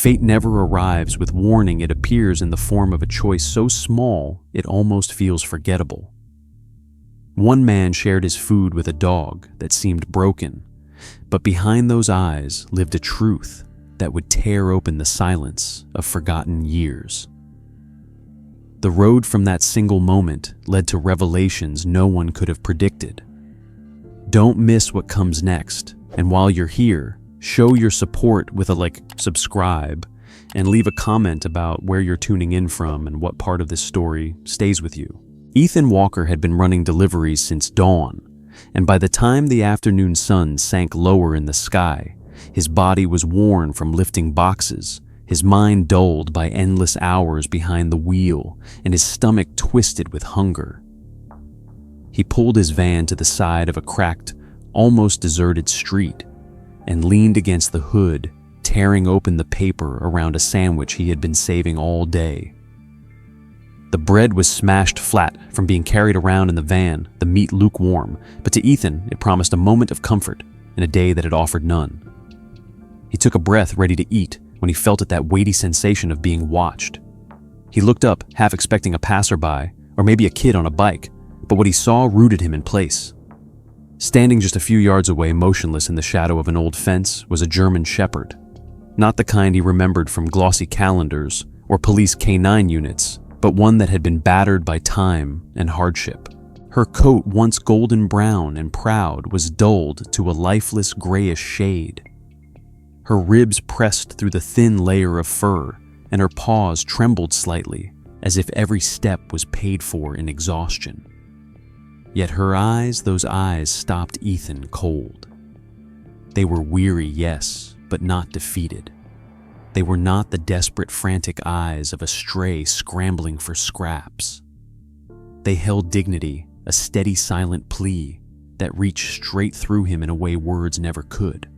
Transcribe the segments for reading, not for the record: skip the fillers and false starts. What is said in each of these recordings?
Fate never arrives with warning. It appears in the form of a choice so small it almost feels forgettable. One man shared his food with a dog that seemed broken, but behind those eyes lived a truth that would tear open the silence of forgotten years. The road from that single moment led to revelations no one could have predicted. Don't miss what comes next, and while you're here, show your support with a subscribe, and leave a comment about where you're tuning in from and what part of this story stays with you. Ethan Walker had been running deliveries since dawn, and by the time the afternoon sun sank lower in the sky, his body was worn from lifting boxes, his mind dulled by endless hours behind the wheel, and his stomach twisted with hunger. He pulled his van to the side of a cracked, almost deserted street and leaned against the hood, tearing open the paper around a sandwich he had been saving all day. The bread was smashed flat from being carried around in the van, the meat lukewarm, but to Ethan it promised a moment of comfort in a day that had offered none. He took a breath, ready to eat, when he felt that weighty sensation of being watched. He looked up, half expecting a passerby, or maybe a kid on a bike, but what he saw rooted him in place. Standing just a few yards away, motionless in the shadow of an old fence, was a German Shepherd. Not the kind he remembered from glossy calendars or police K9 units, but one that had been battered by time and hardship. Her coat, once golden brown and proud, was dulled to a lifeless grayish shade. Her ribs pressed through the thin layer of fur, and her paws trembled slightly, as if every step was paid for in exhaustion. Yet her eyes, those eyes, stopped Ethan cold. They were weary, yes, but not defeated. They were not the desperate, frantic eyes of a stray scrambling for scraps. They held dignity, a steady, silent plea that reached straight through him in a way words never could.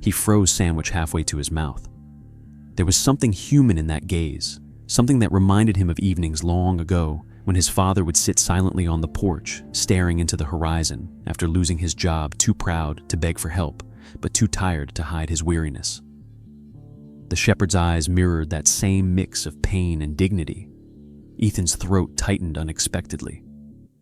He froze sandwich halfway to his mouth. There was something human in that gaze, something that reminded him of evenings long ago when his father would sit silently on the porch, staring into the horizon after losing his job, too proud to beg for help, but too tired to hide his weariness. The shepherd's eyes mirrored that same mix of pain and dignity. Ethan's throat tightened unexpectedly.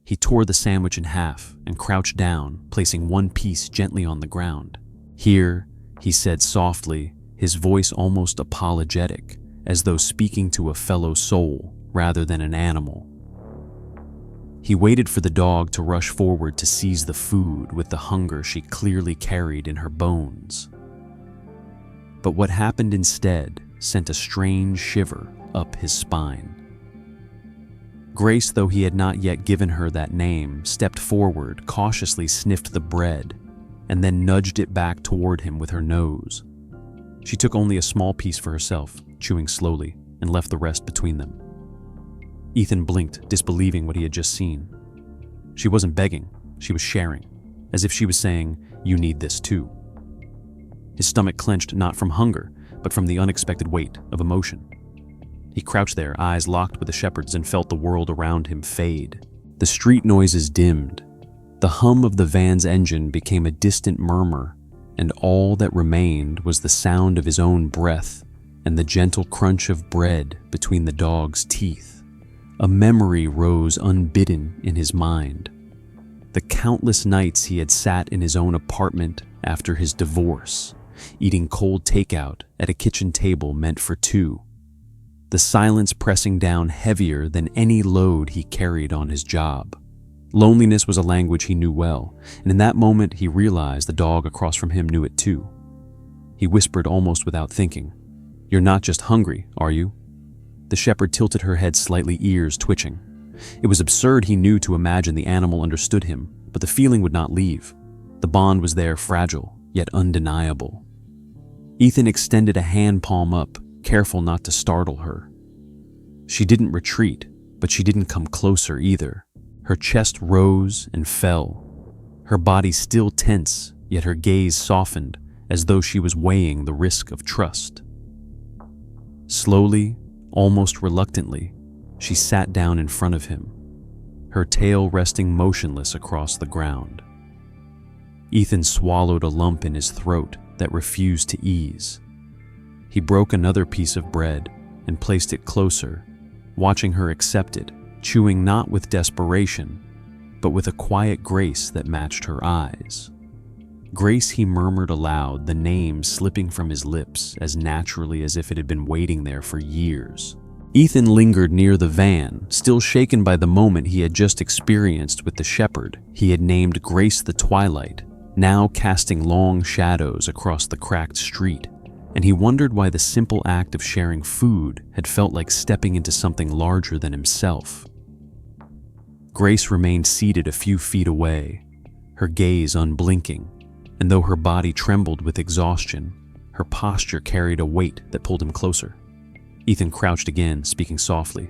He tore the sandwich in half and crouched down, placing one piece gently on the ground. "Here," he said softly, his voice almost apologetic, as though speaking to a fellow soul rather than an animal. He waited for the dog to rush forward to seize the food with the hunger she clearly carried in her bones. But what happened instead sent a strange shiver up his spine. Grace, though he had not yet given her that name, stepped forward, cautiously sniffed the bread, and then nudged it back toward him with her nose. She took only a small piece for herself, chewing slowly, and left the rest between them. Ethan blinked, disbelieving what he had just seen. She wasn't begging, she was sharing, as if she was saying, "You need this too." His stomach clenched not from hunger, but from the unexpected weight of emotion. He crouched there, eyes locked with the shepherd's, and felt the world around him fade. The street noises dimmed. The hum of the van's engine became a distant murmur, and all that remained was the sound of his own breath and the gentle crunch of bread between the dog's teeth. A memory rose unbidden in his mind. The countless nights he had sat in his own apartment after his divorce, eating cold takeout at a kitchen table meant for two. The silence pressing down heavier than any load he carried on his job. Loneliness was a language he knew well, and in that moment he realized the dog across from him knew it too. He whispered almost without thinking, "You're not just hungry, are you?" The shepherd tilted her head slightly, ears twitching. It was absurd, he knew, to imagine the animal understood him, but the feeling would not leave. The bond was there, fragile, yet undeniable. Ethan extended a hand palm up, careful not to startle her. She didn't retreat, but she didn't come closer either. Her chest rose and fell. Her body still tense, yet her gaze softened, as though she was weighing the risk of trust. Slowly, almost reluctantly, she sat down in front of him, her tail resting motionless across the ground. Ethan swallowed a lump in his throat that refused to ease. He broke another piece of bread and placed it closer, watching her accept it, chewing not with desperation, but with a quiet grace that matched her eyes. Grace, he murmured aloud, the name slipping from his lips as naturally as if it had been waiting there for years. Ethan lingered near the van, still shaken by the moment he had just experienced with the shepherd he had named Grace the Twilight, now casting long shadows across the cracked street, and he wondered why the simple act of sharing food had felt like stepping into something larger than himself. Grace remained seated a few feet away, her gaze unblinking, and though her body trembled with exhaustion, her posture carried a weight that pulled him closer. Ethan crouched again, speaking softly.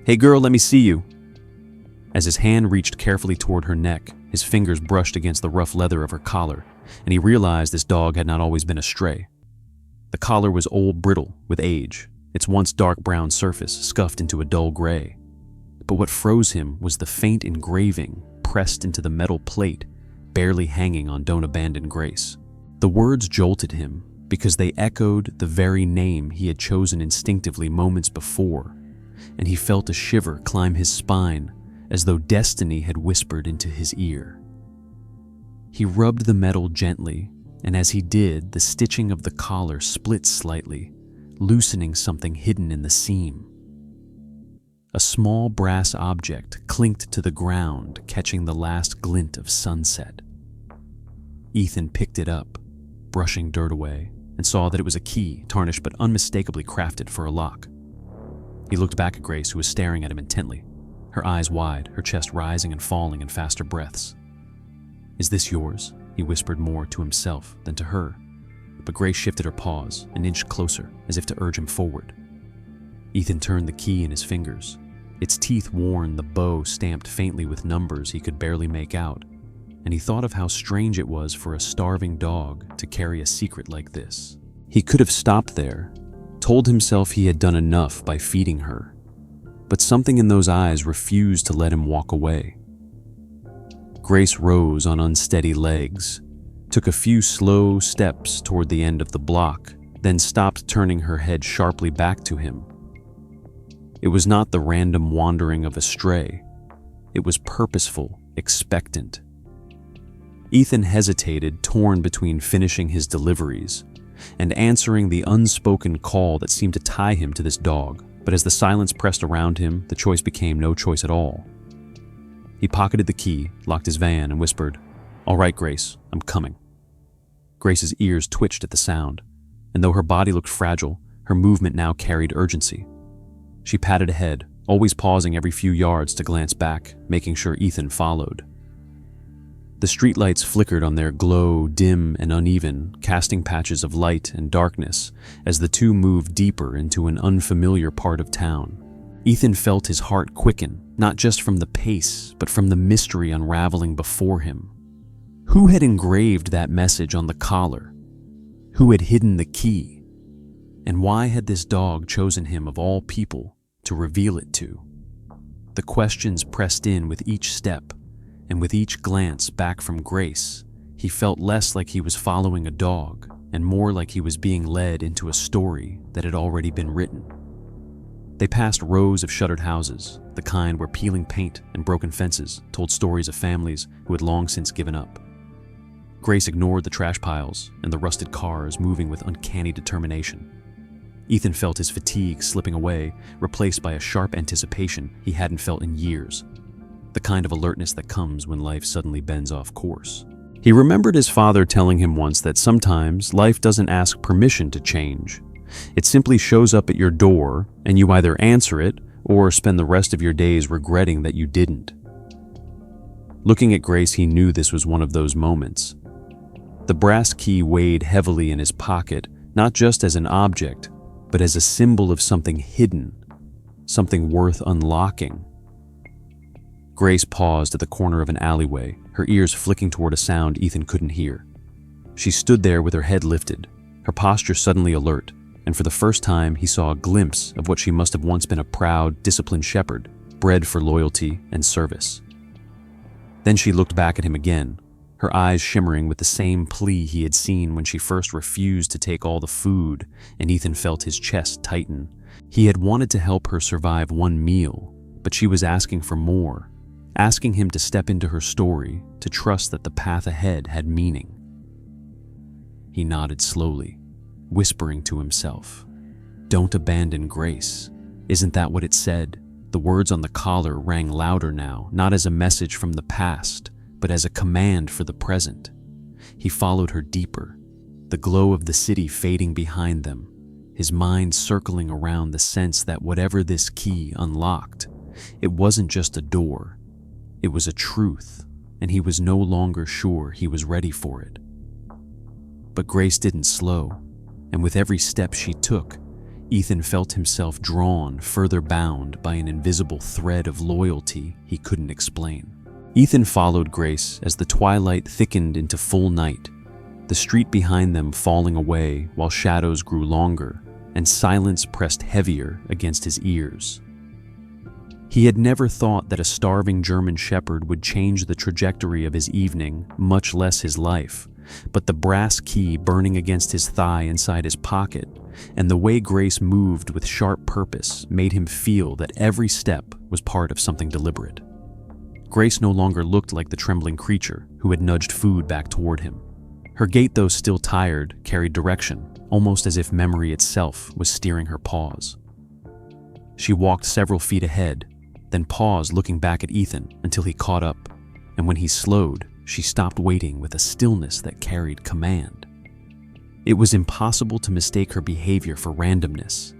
"Hey girl, let me see you." As his hand reached carefully toward her neck, his fingers brushed against the rough leather of her collar, and he realized this dog had not always been a stray. The collar was old, brittle with age, its once dark brown surface scuffed into a dull gray. But what froze him was the faint engraving pressed into the metal plate, barely hanging on "Don't Abandon Grace." The words jolted him because they echoed the very name he had chosen instinctively moments before, and he felt a shiver climb his spine as though destiny had whispered into his ear. He rubbed the metal gently, and as he did, the stitching of the collar split slightly, loosening something hidden in the seam. A small brass object clinked to the ground, catching the last glint of sunset. Ethan picked it up, brushing dirt away, and saw that it was a key, tarnished but unmistakably crafted for a lock. He looked back at Grace, who was staring at him intently, her eyes wide, her chest rising and falling in faster breaths. "Is this yours?" he whispered, more to himself than to her. But Grace shifted her paws and inched closer, as if to urge him forward. Ethan turned the key in his fingers, its teeth worn, the bow stamped faintly with numbers he could barely make out, and he thought of how strange it was for a starving dog to carry a secret like this. He could have stopped there, told himself he had done enough by feeding her, but something in those eyes refused to let him walk away. Grace rose on unsteady legs, took a few slow steps toward the end of the block, then stopped, turning her head sharply back to him. It was not the random wandering of a stray. It was purposeful, expectant. Ethan hesitated, torn between finishing his deliveries and answering the unspoken call that seemed to tie him to this dog. But as the silence pressed around him, the choice became no choice at all. He pocketed the key, locked his van, and whispered, "All right, Grace, I'm coming." Grace's ears twitched at the sound, and though her body looked fragile, her movement now carried urgency. She padded ahead, always pausing every few yards to glance back, making sure Ethan followed. The streetlights flickered on their glow, dim and uneven, casting patches of light and darkness as the two moved deeper into an unfamiliar part of town. Ethan felt his heart quicken, not just from the pace, but from the mystery unraveling before him. Who had engraved that message on the collar? Who had hidden the key? And why had this dog chosen him of all people to reveal it to? The questions pressed in with each step, and with each glance back from Grace, he felt less like he was following a dog and more like he was being led into a story that had already been written. They passed rows of shuttered houses, the kind where peeling paint and broken fences told stories of families who had long since given up. Grace ignored the trash piles and the rusted cars moving with uncanny determination. Ethan felt his fatigue slipping away, replaced by a sharp anticipation he hadn't felt in years. The kind of alertness that comes when life suddenly bends off course. He remembered his father telling him once that sometimes life doesn't ask permission to change. It simply shows up at your door, and you either answer it or spend the rest of your days regretting that you didn't. Looking at Grace, he knew this was one of those moments. The brass key weighed heavily in his pocket, not just as an object, but as a symbol of something hidden, something worth unlocking. Grace paused at the corner of an alleyway, her ears flicking toward a sound Ethan couldn't hear. She stood there with her head lifted, her posture suddenly alert, and for the first time he saw a glimpse of what she must have once been, a proud, disciplined shepherd, bred for loyalty and service. Then she looked back at him again, her eyes shimmering with the same plea he had seen when she first refused to take all the food, and Ethan felt his chest tighten. He had wanted to help her survive one meal, but she was asking for more, asking him to step into her story, to trust that the path ahead had meaning. He nodded slowly, whispering to himself, "Don't abandon Grace. Isn't that what it said?" The words on the collar rang louder now, not as a message from the past, but as a command for the present. He followed her deeper, the glow of the city fading behind them, his mind circling around the sense that whatever this key unlocked, it wasn't just a door, it was a truth, and he was no longer sure he was ready for it. But Grace didn't slow, and with every step she took, Ethan felt himself drawn, further bound by an invisible thread of loyalty he couldn't explain. Ethan followed Grace as the twilight thickened into full night, the street behind them falling away while shadows grew longer and silence pressed heavier against his ears. He had never thought that a starving German shepherd would change the trajectory of his evening, much less his life, but the brass key burning against his thigh inside his pocket and the way Grace moved with sharp purpose made him feel that every step was part of something deliberate. Grace no longer looked like the trembling creature who had nudged food back toward him. Her gait, though still tired, carried direction, almost as if memory itself was steering her paws. She walked several feet ahead, then paused looking back at Ethan until he caught up, and when he slowed, she stopped waiting with a stillness that carried command. It was impossible to mistake her behavior for randomness.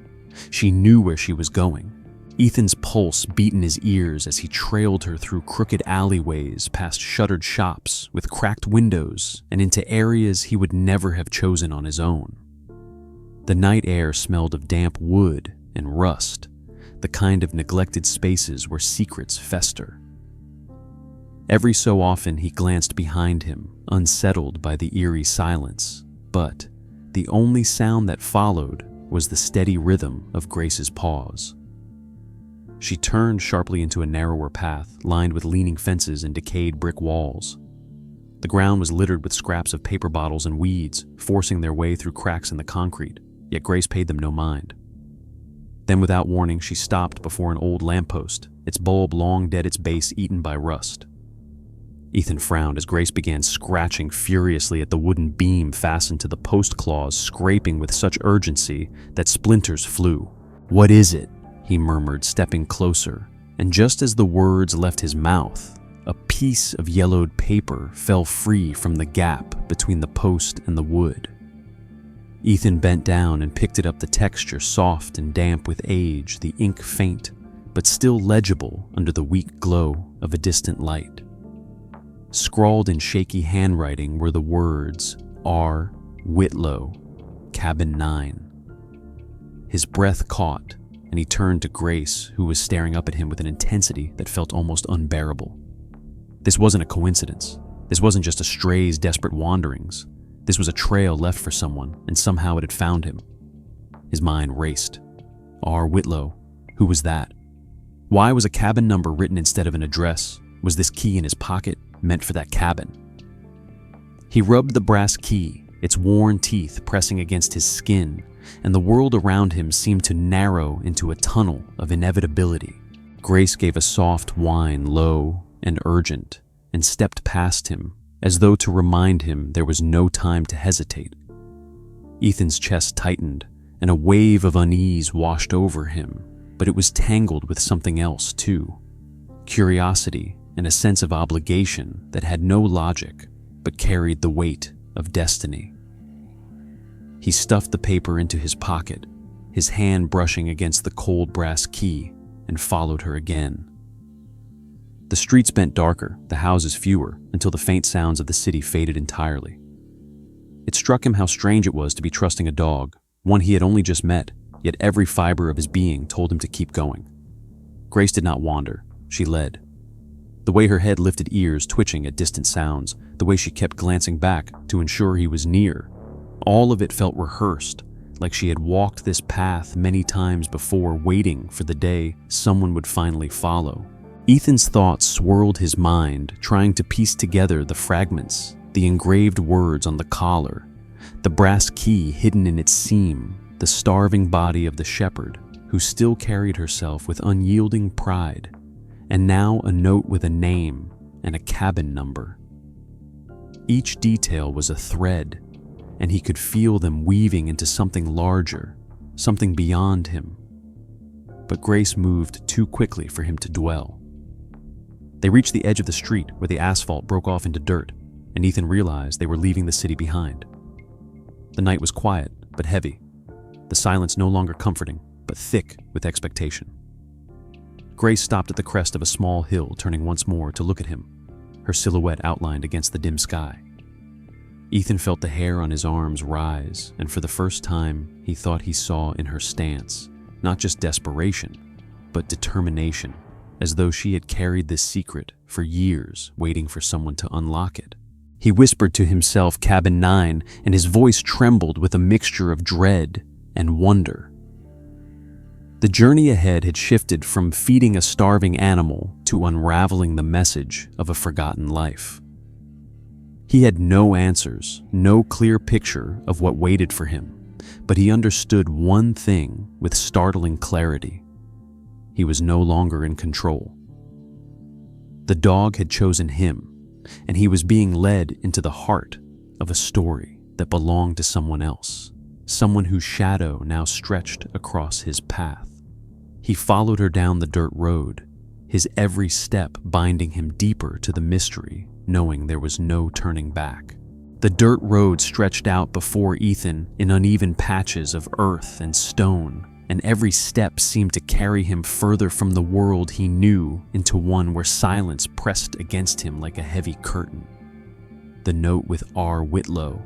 She knew where she was going. Ethan's pulse beat in his ears as he trailed her through crooked alleyways, past shuttered shops with cracked windows, and into areas he would never have chosen on his own. The night air smelled of damp wood and rust, the kind of neglected spaces where secrets fester. Every so often he glanced behind him, unsettled by the eerie silence, but the only sound that followed was the steady rhythm of Grace's pause. She turned sharply into a narrower path lined with leaning fences and decayed brick walls. The ground was littered with scraps of paper bottles and weeds, forcing their way through cracks in the concrete, yet Grace paid them no mind. Then without warning, she stopped before an old lamppost, its bulb long dead, its base eaten by rust. Ethan frowned as Grace began scratching furiously at the wooden beam fastened to the post claws, scraping with such urgency that splinters flew. "What is it?" he murmured, stepping closer, and just as the words left his mouth, a piece of yellowed paper fell free from the gap between the post and the wood. Ethan bent down and picked it up, the texture soft and damp with age, the ink faint, but still legible under the weak glow of a distant light. Scrawled in shaky handwriting were the words, R. Whitlow, Cabin 9. His breath caught, and he turned to Grace, who was staring up at him with an intensity that felt almost unbearable. This wasn't a coincidence. This wasn't just a stray's desperate wanderings. This was a trail left for someone, and somehow it had found him. His mind raced. R. Whitlow. Who was that? Why was a cabin number written instead of an address? Was this key in his pocket meant for that cabin? He rubbed the brass key, its worn teeth pressing against his skin, and the world around him seemed to narrow into a tunnel of inevitability. Grace gave a soft whine, low and urgent, and stepped past him, as though to remind him there was no time to hesitate. Ethan's chest tightened, and a wave of unease washed over him, but it was tangled with something else too. Curiosity and a sense of obligation that had no logic, but carried the weight of destiny. He stuffed the paper into his pocket, his hand brushing against the cold brass key, and followed her again. The streets bent darker, the houses fewer, until the faint sounds of the city faded entirely. It struck him how strange it was to be trusting a dog, one he had only just met, yet every fiber of his being told him to keep going. Grace did not wander, she led. The way her head lifted ears twitching at distant sounds, the way she kept glancing back to ensure he was near, all of it felt rehearsed, like she had walked this path many times before, waiting for the day someone would finally follow. Ethan's thoughts swirled his mind, trying to piece together the fragments, the engraved words on the collar, the brass key hidden in its seam, the starving body of the shepherd, who still carried herself with unyielding pride, and now a note with a name and a cabin number. Each detail was a thread, and he could feel them weaving into something larger, something beyond him. But Grace moved too quickly for him to dwell. They reached the edge of the street where the asphalt broke off into dirt, and Ethan realized they were leaving the city behind. The night was quiet but heavy, the silence no longer comforting, but thick with expectation. Grace stopped at the crest of a small hill, turning once more to look at him, her silhouette outlined against the dim sky. Ethan felt the hair on his arms rise, and for the first time, he thought he saw in her stance not just desperation, but determination, as though she had carried this secret for years, waiting for someone to unlock it. He whispered to himself Cabin 9, and his voice trembled with a mixture of dread and wonder. The journey ahead had shifted from feeding a starving animal to unraveling the message of a forgotten life. He had no answers, no clear picture of what waited for him, but he understood one thing with startling clarity. He was no longer in control. The dog had chosen him, and he was being led into the heart of a story that belonged to someone else, someone whose shadow now stretched across his path. He followed her down the dirt road, his every step binding him deeper to the mystery, knowing there was no turning back. The dirt road stretched out before Ethan in uneven patches of earth and stone, and every step seemed to carry him further from the world he knew into one where silence pressed against him like a heavy curtain. The note with R. Whitlow.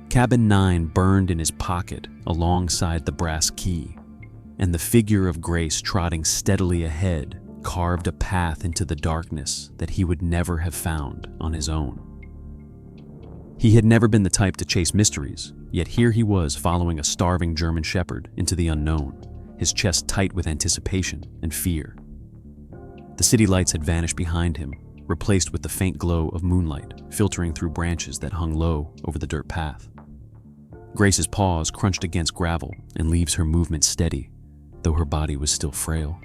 Cabin 9 burned in his pocket alongside the brass key, and the figure of Grace trotting steadily ahead carved a path into the darkness that he would never have found on his own. He had never been the type to chase mysteries, yet here he was following a starving German shepherd into the unknown, his chest tight with anticipation and fear. The city lights had vanished behind him, replaced with the faint glow of moonlight filtering through branches that hung low over the dirt path. Grace's paws crunched against gravel and leaves her movement steady, though her body was still frail.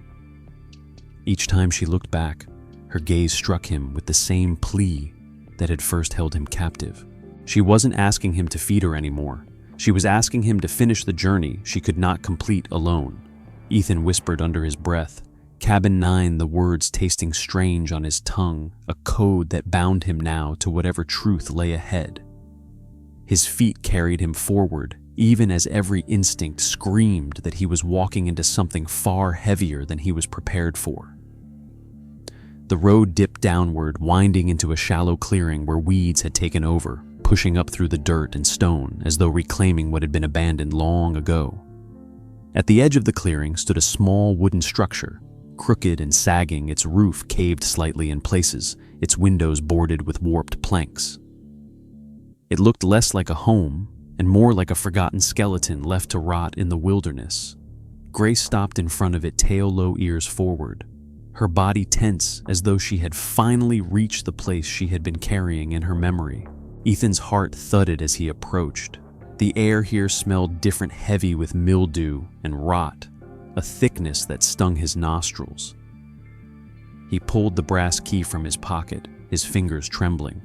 Each time she looked back, her gaze struck him with the same plea that had first held him captive. She wasn't asking him to feed her anymore. She was asking him to finish the journey she could not complete alone. Ethan whispered under his breath, Cabin 9, the words tasting strange on his tongue, a code that bound him now to whatever truth lay ahead. His feet carried him forward, even as every instinct screamed that he was walking into something far heavier than he was prepared for. The road dipped downward, winding into a shallow clearing where weeds had taken over, pushing up through the dirt and stone as though reclaiming what had been abandoned long ago. At the edge of the clearing stood a small wooden structure, crooked and sagging, its roof caved slightly in places, its windows boarded with warped planks. It looked less like a home and more like a forgotten skeleton left to rot in the wilderness. Grace stopped in front of it, tail low, ears forward, her body tense as though she had finally reached the place she had been carrying in her memory. Ethan's heart thudded as he approached. The air here smelled different, heavy with mildew and rot, a thickness that stung his nostrils. He pulled the brass key from his pocket, his fingers trembling.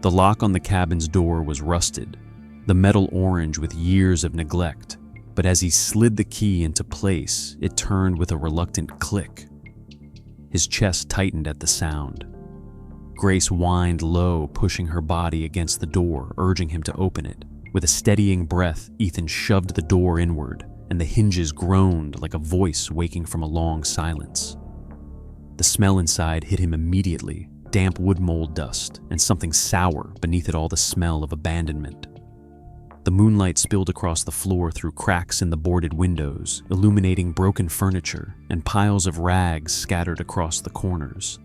The lock on the cabin's door was rusted, the metal orange with years of neglect, but as he slid the key into place, it turned with a reluctant click. His chest tightened at the sound. Grace whined low, pushing her body against the door, urging him to open it. With a steadying breath, Ethan shoved the door inward, and the hinges groaned like a voice waking from a long silence. The smell inside hit him immediately, damp wood mold dust, and something sour beneath it all, the smell of abandonment. The moonlight spilled across the floor through cracks in the boarded windows, illuminating broken furniture and piles of rags scattered across the corners.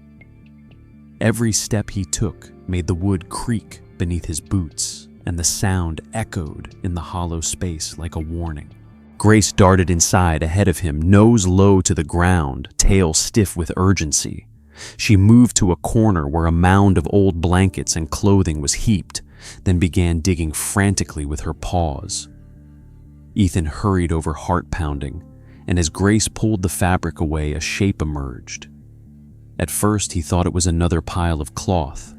Every step he took made the wood creak beneath his boots, and the sound echoed in the hollow space like a warning. Grace darted inside ahead of him, nose low to the ground, tail stiff with urgency. She moved to a corner where a mound of old blankets and clothing was heaped, then began digging frantically with her paws. Ethan hurried over, heart pounding, and as Grace pulled the fabric away, a shape emerged. At first, he thought it was another pile of cloth,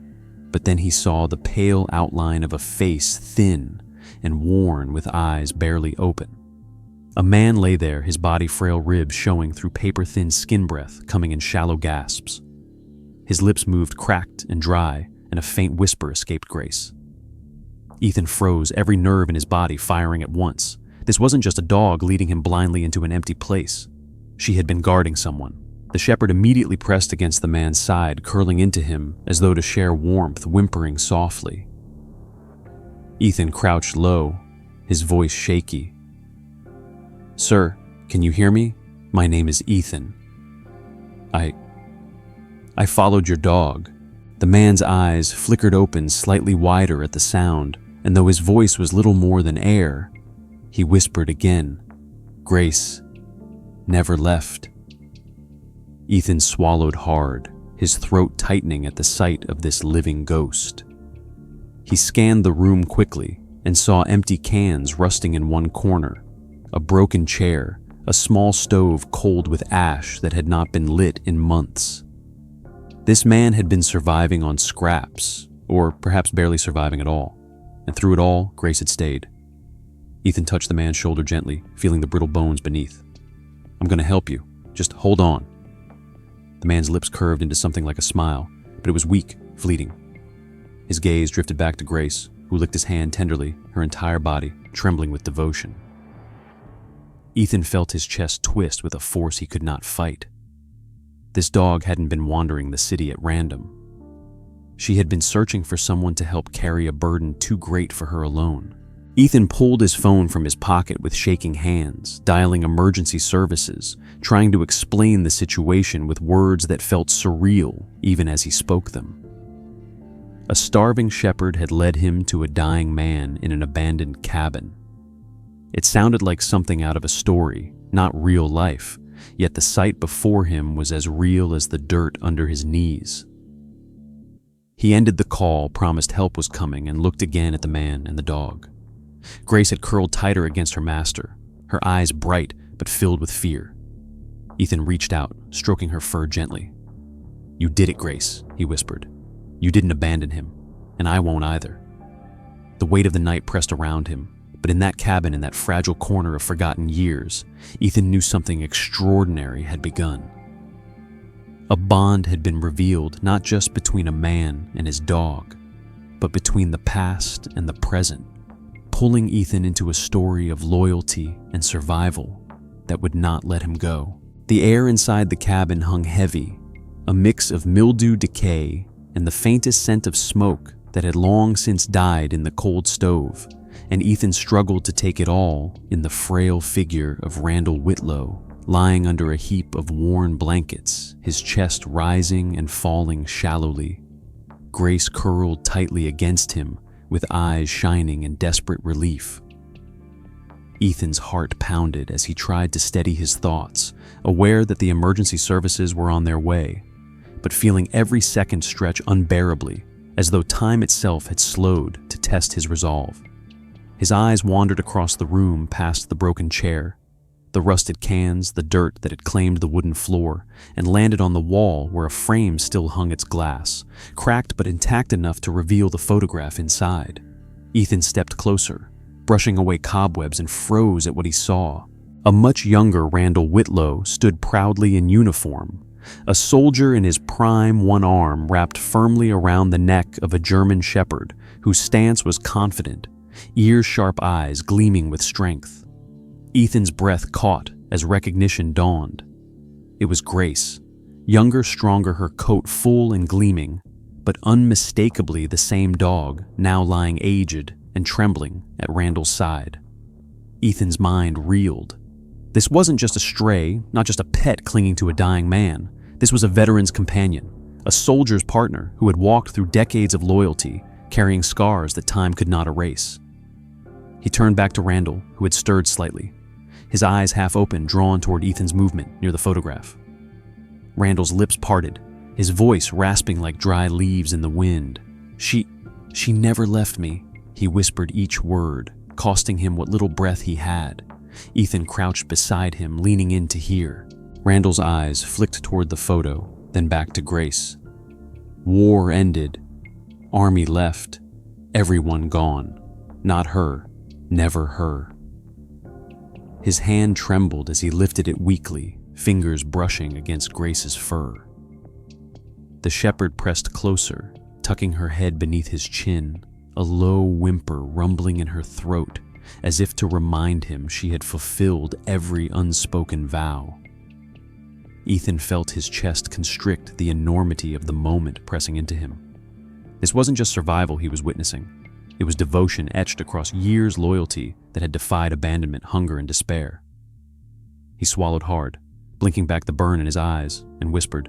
but then he saw the pale outline of a face, thin and worn with eyes barely open. A man lay there, his body frail ribs showing through paper-thin skin breath coming in shallow gasps. His lips moved cracked and dry, and a faint whisper escaped Grace. Ethan froze, every nerve in his body firing at once. This wasn't just a dog leading him blindly into an empty place. She had been guarding someone. The shepherd immediately pressed against the man's side, curling into him as though to share warmth, whimpering softly. Ethan crouched low, his voice shaky. "Sir, can you hear me? My name is Ethan. I followed your dog." The man's eyes flickered open slightly wider at the sound, and though his voice was little more than air, he whispered again, "Grace never left." Ethan swallowed hard, his throat tightening at the sight of this living ghost. He scanned the room quickly and saw empty cans rusting in one corner, a broken chair, a small stove cold with ash that had not been lit in months. This man had been surviving on scraps, or perhaps barely surviving at all, and through it all, Grace had stayed. Ethan touched the man's shoulder gently, feeling the brittle bones beneath. "I'm going to help you. Just hold on." The man's lips curved into something like a smile, but it was weak, fleeting. His gaze drifted back to Grace, who licked his hand tenderly, her entire body trembling with devotion. Ethan felt his chest twist with a force he could not fight. This dog hadn't been wandering the city at random. She had been searching for someone to help carry a burden too great for her alone. Ethan pulled his phone from his pocket with shaking hands, dialing emergency services, trying to explain the situation with words that felt surreal even as he spoke them. A starving shepherd had led him to a dying man in an abandoned cabin. It sounded like something out of a story, not real life, yet the sight before him was as real as the dirt under his knees. He ended the call, promised help was coming, and looked again at the man and the dog. Grace had curled tighter against her master, her eyes bright but filled with fear. Ethan reached out, stroking her fur gently. "You did it, Grace," he whispered. "You didn't abandon him, and I won't either." The weight of the night pressed around him, but in that cabin, in that fragile corner of forgotten years, Ethan knew something extraordinary had begun. A bond had been revealed not just between a man and his dog, but between the past and the present, pulling Ethan into a story of loyalty and survival that would not let him go. The air inside the cabin hung heavy, a mix of mildew decay and the faintest scent of smoke that had long since died in the cold stove, and Ethan struggled to take it all in the frail figure of Randall Whitlow, lying under a heap of worn blankets, his chest rising and falling shallowly. Grace curled tightly against him, with eyes shining in desperate relief. Ethan's heart pounded as he tried to steady his thoughts, aware that the emergency services were on their way, but feeling every second stretch unbearably, as though time itself had slowed to test his resolve. His eyes wandered across the room past the broken chair, the rusted cans, the dirt that had claimed the wooden floor, and landed on the wall where a frame still hung its glass, cracked but intact enough to reveal the photograph inside. Ethan stepped closer, brushing away cobwebs, and froze at what he saw. A much younger Randall Whitlow stood proudly in uniform, a soldier in his prime, one arm wrapped firmly around the neck of a German shepherd whose stance was confident, ear-sharp eyes gleaming with strength. Ethan's breath caught as recognition dawned. It was Grace, younger, stronger, her coat full and gleaming, but unmistakably the same dog, now lying aged and trembling at Randall's side. Ethan's mind reeled. This wasn't just a stray, not just a pet clinging to a dying man. This was a veteran's companion, a soldier's partner who had walked through decades of loyalty, carrying scars that time could not erase. He turned back to Randall, who had stirred slightly. his eyes half open, drawn toward Ethan's movement near the photograph. Randall's lips parted, his voice rasping like dry leaves in the wind. She never left me," he whispered each word, costing him what little breath he had. Ethan crouched beside him, leaning in to hear. Randall's eyes flicked toward the photo, then back to Grace. War ended. Army left. Everyone gone. Not her. Never her. His hand trembled as he lifted it weakly, fingers brushing against Grace's fur. The shepherd pressed closer, tucking her head beneath his chin, a low whimper rumbling in her throat, as if to remind him she had fulfilled every unspoken vow. Ethan felt his chest constrict, the enormity of the moment pressing into him. This wasn't just survival he was witnessing. It was devotion etched across years' loyalty that had defied abandonment, hunger, and despair. He swallowed hard, blinking back the burn in his eyes, and whispered,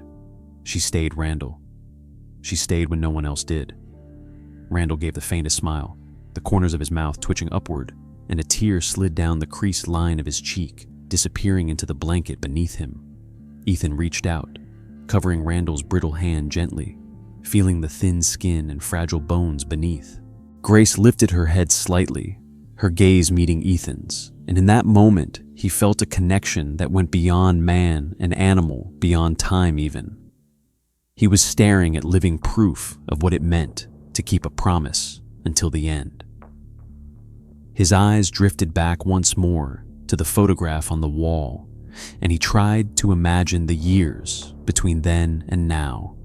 "She stayed, Randall. She stayed when no one else did." Randall gave the faintest smile, the corners of his mouth twitching upward, and a tear slid down the creased line of his cheek, disappearing into the blanket beneath him. Ethan reached out, covering Randall's brittle hand gently, feeling the thin skin and fragile bones beneath. Grace lifted her head slightly, her gaze meeting Ethan's, and in that moment, he felt a connection that went beyond man and animal, beyond time even. He was staring at living proof of what it meant to keep a promise until the end. His eyes drifted back once more to the photograph on the wall, and he tried to imagine the years between then and now,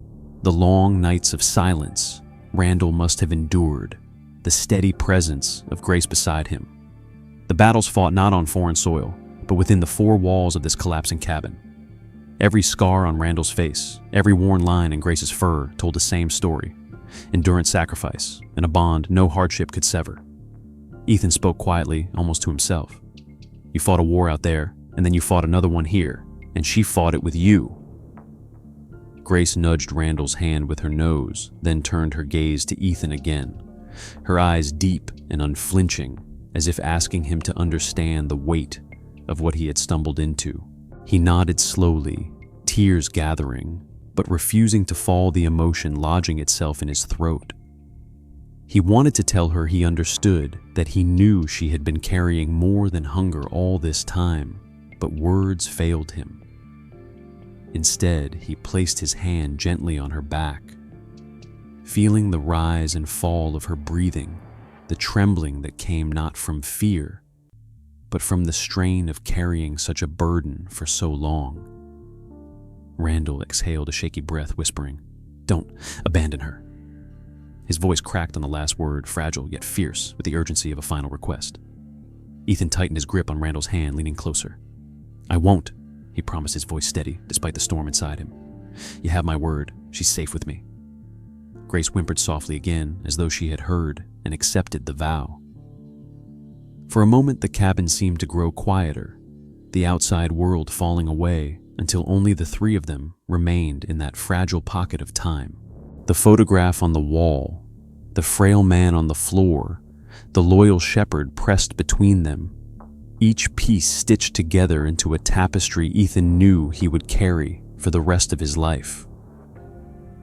the long nights of silence Randall must have endured, the steady presence of Grace beside him. The battles fought not on foreign soil, but within the four walls of this collapsing cabin. Every scar on Randall's face, every worn line in Grace's fur told the same story: endurance, sacrifice, and a bond no hardship could sever. Ethan spoke quietly, almost to himself. "You fought a war out there, and then you fought another one here, and she fought it with you." Grace nudged Randall's hand with her nose, then turned her gaze to Ethan again, her eyes deep and unflinching, as if asking him to understand the weight of what he had stumbled into. He nodded slowly, tears gathering, but refusing to fall, the emotion lodging itself in his throat. He wanted to tell her he understood, that he knew she had been carrying more than hunger all this time, but words failed him. Instead, he placed his hand gently on her back, feeling the rise and fall of her breathing, the trembling that came not from fear, but from the strain of carrying such a burden for so long. Randall exhaled a shaky breath, whispering, "Don't abandon her." His voice cracked on the last word, fragile yet fierce with the urgency of a final request. Ethan tightened his grip on Randall's hand, leaning closer. "I won't," he promised, his voice steady despite the storm inside him. "You have my word. She's safe with me." Grace whimpered softly again, as though she had heard and accepted the vow. For a moment, the cabin seemed to grow quieter, the outside world falling away, until only the three of them remained in that fragile pocket of time. The photograph on the wall, the frail man on the floor, the loyal shepherd pressed between them, each piece stitched together into a tapestry Ethan knew he would carry for the rest of his life.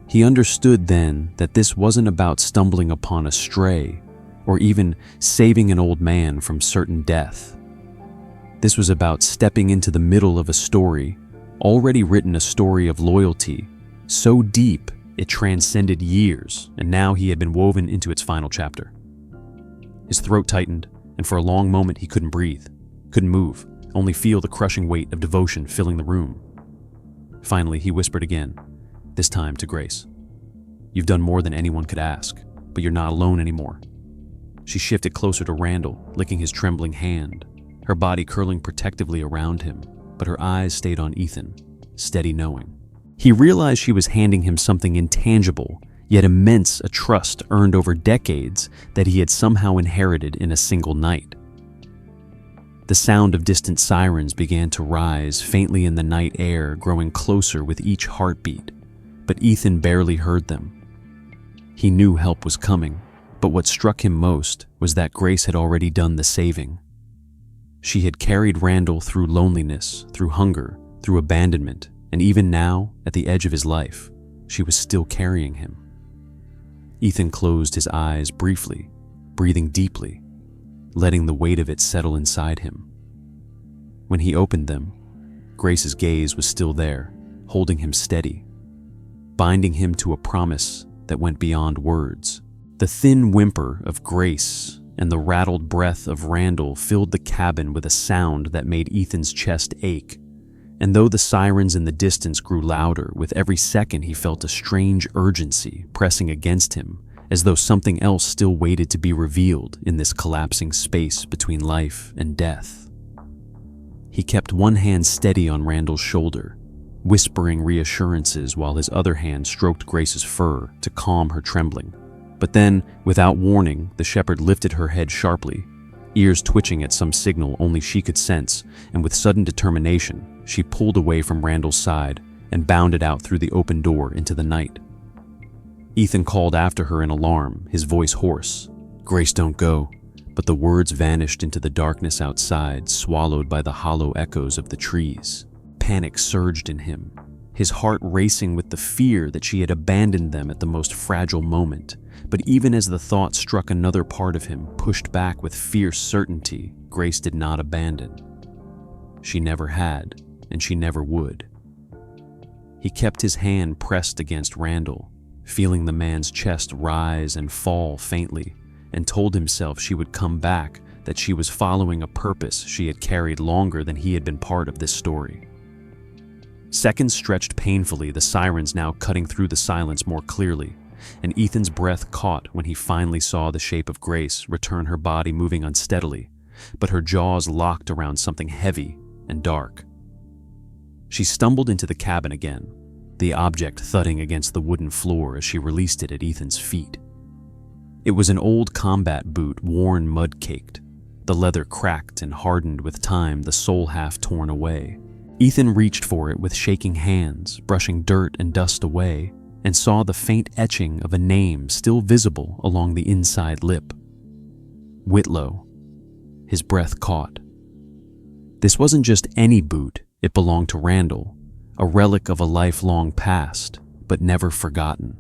He understood then that this wasn't about stumbling upon a stray, or even saving an old man from certain death. This was about stepping into the middle of a story, already written, a story of loyalty, so deep it transcended years, and now he had been woven into its final chapter. His throat tightened, and for a long moment he couldn't breathe, couldn't move, only feel the crushing weight of devotion filling the room. Finally, he whispered again, this time to Grace, "You've done more than anyone could ask, but you're not alone anymore." She shifted closer to Randall, licking his trembling hand, her body curling protectively around him, but her eyes stayed on Ethan, steady knowing. He realized she was handing him something intangible, yet immense, a trust earned over decades that he had somehow inherited in a single night. The sound of distant sirens began to rise faintly in the night air, growing closer with each heartbeat, but Ethan barely heard them. He knew help was coming, but what struck him most was that Grace had already done the saving. She had carried Randall through loneliness, through hunger, through abandonment, and even now, at the edge of his life, she was still carrying him. Ethan closed his eyes briefly, breathing deeply, letting the weight of it settle inside him. When he opened them, Grace's gaze was still there, holding him steady, binding him to a promise that went beyond words. The thin whimper of Grace and the rattled breath of Randall filled the cabin with a sound that made Ethan's chest ache. And though the sirens in the distance grew louder, with every second he felt a strange urgency pressing against him, as though something else still waited to be revealed in this collapsing space between life and death. He kept one hand steady on Randall's shoulder, whispering reassurances while his other hand stroked Grace's fur to calm her trembling. But then, without warning, the shepherd lifted her head sharply, ears twitching at some signal only she could sense, and with sudden determination, she pulled away from Randall's side and bounded out through the open door into the night. Ethan called after her in alarm, his voice hoarse. "Grace, don't go." But the words vanished into the darkness outside, swallowed by the hollow echoes of the trees. Panic surged in him, his heart racing with the fear that she had abandoned them at the most fragile moment. But even as the thought struck another part of him, pushed back with fierce certainty, Grace did not abandon. She never had, and she never would. He kept his hand pressed against Randall, feeling the man's chest rise and fall faintly, and told himself she would come back, that she was following a purpose she had carried longer than he had been part of this story. Seconds stretched painfully, the sirens now cutting through the silence more clearly, and Ethan's breath caught when he finally saw the shape of Grace return, her body moving unsteadily, but her jaws locked around something heavy and dark. She stumbled into the cabin again, the object thudding against the wooden floor as she released it at Ethan's feet. It was an old combat boot, worn mud-caked, the leather cracked and hardened with time, the sole half torn away. Ethan reached for it with shaking hands, brushing dirt and dust away, and saw the faint etching of a name still visible along the inside lip. Whitlow. His breath caught. This wasn't just any boot, it belonged to Randall, a relic of a lifelong past, but never forgotten.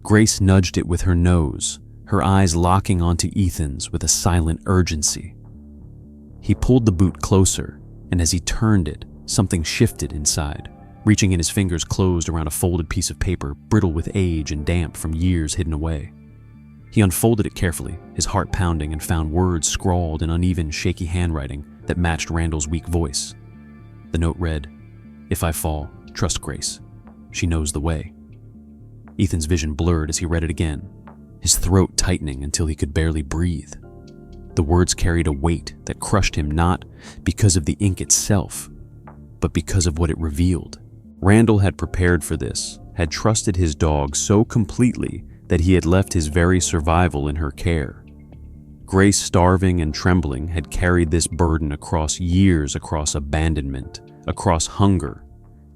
Grace nudged it with her nose, her eyes locking onto Ethan's with a silent urgency. He pulled the boot closer, and as he turned it, something shifted inside, reaching in his fingers closed around a folded piece of paper, brittle with age and damp from years hidden away. He unfolded it carefully, his heart pounding, and found words scrawled in uneven, shaky handwriting that matched Randall's weak voice. The note read, "If I fall, trust Grace. She knows the way." Ethan's vision blurred as he read it again, his throat tightening until he could barely breathe. The words carried a weight that crushed him, not because of the ink itself, but because of what it revealed. Randall had prepared for this, had trusted his dog so completely that he had left his very survival in her care. Grace, starving and trembling, had carried this burden across years, across abandonment, across hunger,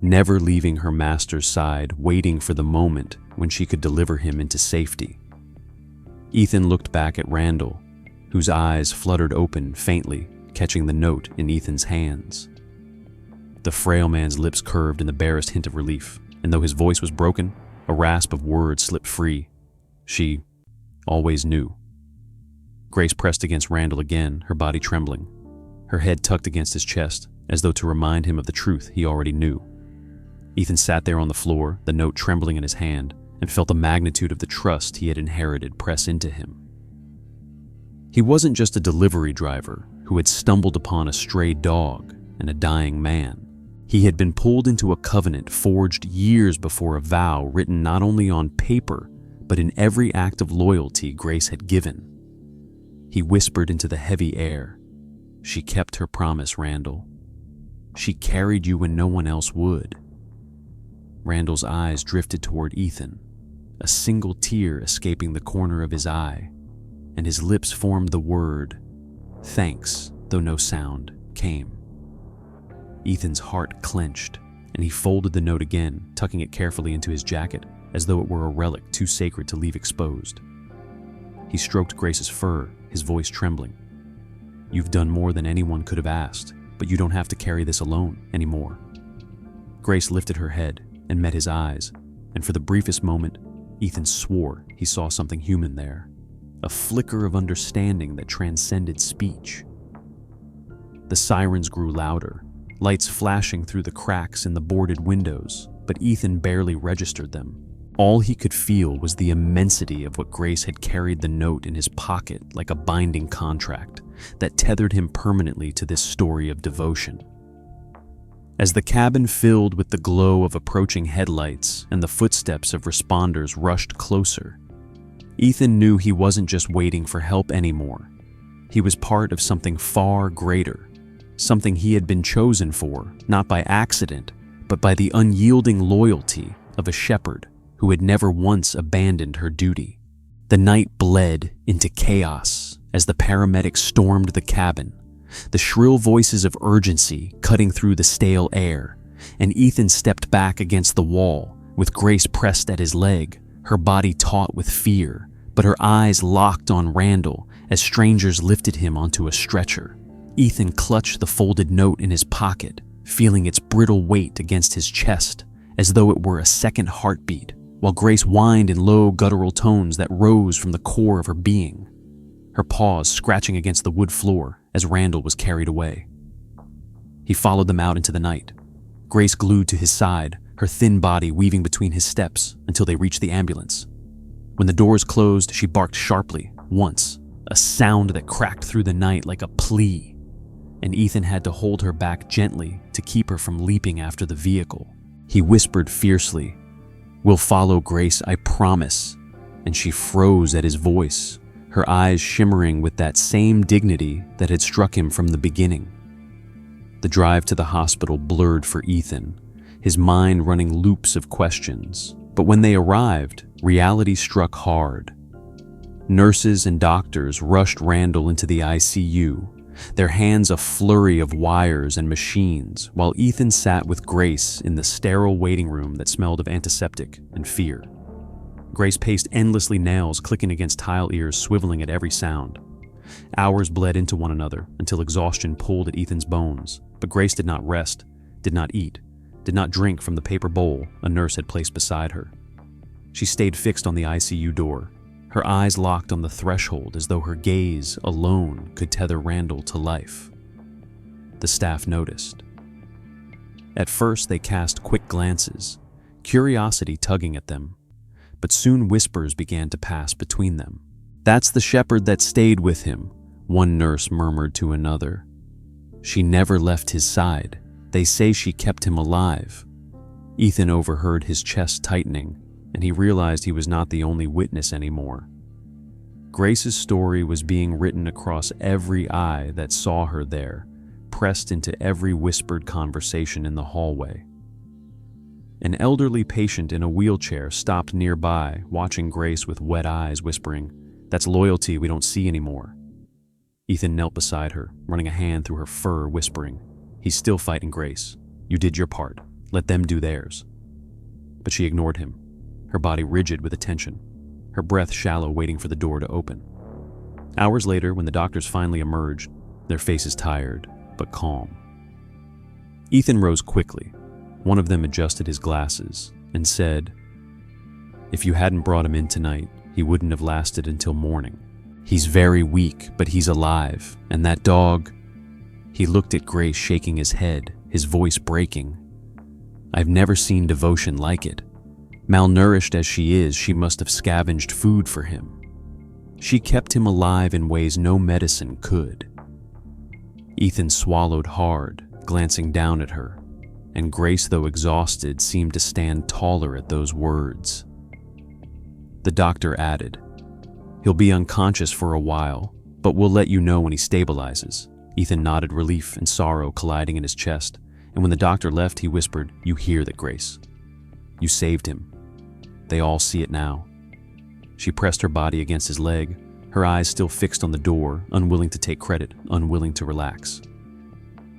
never leaving her master's side, waiting for the moment when she could deliver him into safety. Ethan looked back at Randall, whose eyes fluttered open faintly, catching the note in Ethan's hands. The frail man's lips curved in the barest hint of relief, and though his voice was broken, a rasp of words slipped free. She always knew. Grace pressed against Randall again, her body trembling, her head tucked against his chest, as though to remind him of the truth he already knew. Ethan sat there on the floor, the note trembling in his hand, and felt the magnitude of the trust he had inherited press into him. He wasn't just a delivery driver who had stumbled upon a stray dog and a dying man. He had been pulled into a covenant forged years before, a vow written not only on paper, but in every act of loyalty Grace had given. He whispered into the heavy air, "She kept her promise, Randall. She carried you when no one else would." Randall's eyes drifted toward Ethan, a single tear escaping the corner of his eye, and his lips formed the word, "Thanks," though no sound came. Ethan's heart clenched, and he folded the note again, tucking it carefully into his jacket, as though it were a relic too sacred to leave exposed. He stroked Grace's fur, his voice trembling. You've done more than anyone could have asked, but you don't have to carry this alone anymore." Grace lifted her head and met his eyes, and for the briefest moment, Ethan swore he saw something human there, a flicker of understanding that transcended speech. The sirens grew louder, lights flashing through the cracks in the boarded windows, but Ethan barely registered them. All he could feel was the immensity of what Grace had carried the note in his pocket like a binding contract that tethered him permanently to this story of devotion. As the cabin filled with the glow of approaching headlights and the footsteps of responders rushed closer, Ethan knew he wasn't just waiting for help anymore. He was part of something far greater, something he had been chosen for, not by accident, but by the unyielding loyalty of a shepherd who had never once abandoned her duty. The night bled into chaos as the paramedics stormed the cabin, the shrill voices of urgency cutting through the stale air, and Ethan stepped back against the wall, with Grace pressed at his leg, her body taut with fear, but her eyes locked on Randall as strangers lifted him onto a stretcher. Ethan clutched the folded note in his pocket, feeling its brittle weight against his chest, as though it were a second heartbeat, while Grace whined in low guttural tones that rose from the core of her being, her paws scratching against the wood floor as Randall was carried away. He followed them out into the night, Grace glued to his side, her thin body weaving between his steps until they reached the ambulance. When the doors closed, she barked sharply, once, a sound that cracked through the night like a plea, and Ethan had to hold her back gently to keep her from leaping after the vehicle. He whispered fiercely, "We'll follow, Grace, I promise," and she froze at his voice, her eyes shimmering with that same dignity that had struck him from the beginning. The drive to the hospital blurred for Ethan, his mind running loops of questions. But when they arrived, reality struck hard. Nurses and doctors rushed Randall into the ICU, their hands a flurry of wires and machines, while Ethan sat with Grace in the sterile waiting room that smelled of antiseptic and fear. Grace paced endlessly, nails clicking against tile ears, swiveling at every sound. Hours bled into one another until exhaustion pulled at Ethan's bones, but Grace did not rest, did not eat, did not drink from the paper bowl a nurse had placed beside her. She stayed fixed on the ICU door, her eyes locked on the threshold as though her gaze alone could tether Randall to life. The staff noticed. At first, they cast quick glances, curiosity tugging at them, but soon whispers began to pass between them. "That's the shepherd that stayed with him," one nurse murmured to another. "She never left his side. They say she kept him alive." Ethan overheard his chest tightening, and he realized he was not the only witness anymore. Grace's story was being written across every eye that saw her there, pressed into every whispered conversation in the hallway. An elderly patient in a wheelchair stopped nearby, watching Grace with wet eyes, whispering, "That's loyalty we don't see anymore." Ethan knelt beside her, running a hand through her fur, whispering, "He's still fighting, Grace. You did your part. Let them do theirs." But she ignored him, her body rigid with attention, her breath shallow, waiting for the door to open. Hours later, when the doctors finally emerged, their faces tired but calm. Ethan rose quickly. One of them adjusted his glasses and said, "If you hadn't brought him in tonight, he wouldn't have lasted until morning. He's very weak, but he's alive, and that dog..." He looked at Grace, shaking his head, his voice breaking. "I've never seen devotion like it. Malnourished as she is, she must have scavenged food for him. She kept him alive in ways no medicine could." Ethan swallowed hard, glancing down at her, and Grace, though exhausted, seemed to stand taller at those words. The doctor added, "He'll be unconscious for a while, but we'll let you know when he stabilizes." Ethan nodded, relief and sorrow colliding in his chest, and when the doctor left, he whispered, "You hear that, Grace? You saved him. They all see it now." She pressed her body against his leg, her eyes still fixed on the door, unwilling to take credit, unwilling to relax.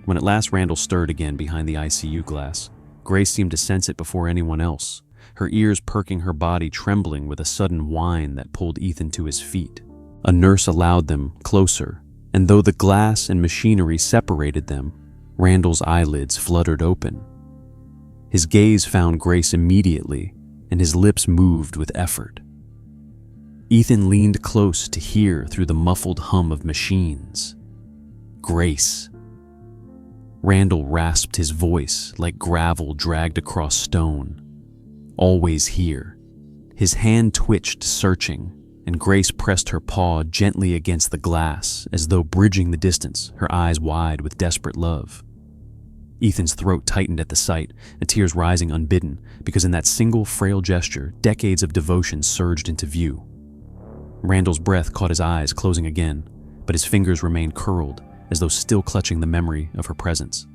When at last Randall stirred again behind the ICU glass, Grace seemed to sense it before anyone else, her ears perking, her body trembling with a sudden whine that pulled Ethan to his feet. A nurse allowed them closer, and though the glass and machinery separated them, Randall's eyelids fluttered open. His gaze found Grace immediately, and his lips moved with effort. Ethan leaned close to hear through the muffled hum of machines. Grace. Randall rasped his voice like gravel dragged across stone. Always here. His hand twitched, searching, and Grace pressed her paw gently against the glass as though bridging the distance, her eyes wide with desperate love. Ethan's throat tightened at the sight, and tears rising unbidden, because in that single frail gesture, decades of devotion surged into view. Randall's breath caught his eyes closing again, but his fingers remained curled, as though still clutching the memory of her presence.